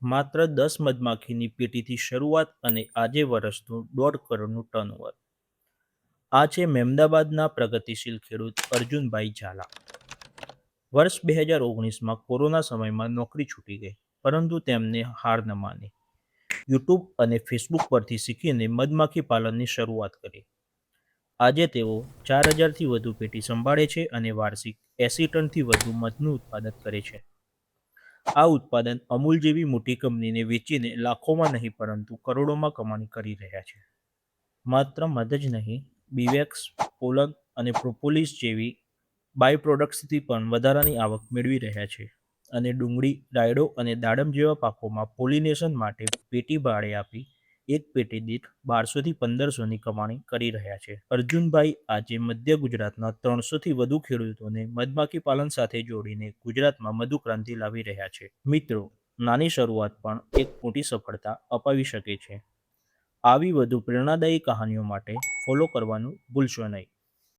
માત્ર 10 મધમાખીની પેટીથી શરૂઆત અને આજે વર્ષનું 1.5 કરોડનું ટર્નઓવર. આ છે મહેમદાબાદના પ્રગતિશીલ ખેડૂત અર્જુનભાઈ ઝાલા. વર્ષ 2019માં કોરોના સમયમાં નોકરી છૂટી ગઈ, પરંતુ તેમને હાર ન માની. યુટ્યુબ અને ફેસબુક પરથી શીખીને મધમાખી પાલનની શરૂઆત કરી. આજે તેઓ 4,000થી વધુ પેટી સંભાળે છે અને વાર્ષિક 80 ટનથી વધુ મધનું ઉત્પાદન કરે છે. આ ઉત્પાદન અમૂલ જેવી મોટી કંપનીને વેચીને લાખોમાં નહીં પરંતુ કરોડોમાં કમાણી કરી રહ્યા છે. માત્ર મધ જ નહીં, બીવેક્સ, પોલન અને પ્રોપોલિસ જેવી બાય પ્રોડક્ટ્સથી પણ વધારાની આવક મેળવી રહ્યા છે અને ડુંગળી, રાયડો અને દાડમ જેવા પાકોમાં પોલિનેશન માટે પેટી ભાડે આપી એક પેટી દીઠ 1200થી 1500ની કમાણી કરી રહ્યા છે. અર્જુનભાઈ આજે મધ્ય ગુજરાતના 300થી વધુ ખેડૂતોને મધમાખી પાલન સાથે જોડીને ગુજરાતમાં મધુક્રાંતિ લાવી રહ્યા છે. મિત્રો, નાની શરૂઆત પણ એક મોટી સફળતા અપાવી શકે છે. આવી વધુ પ્રેરણાદાયી કહાનીઓ માટે ફોલો કરવાનું ભૂલશો નહીં.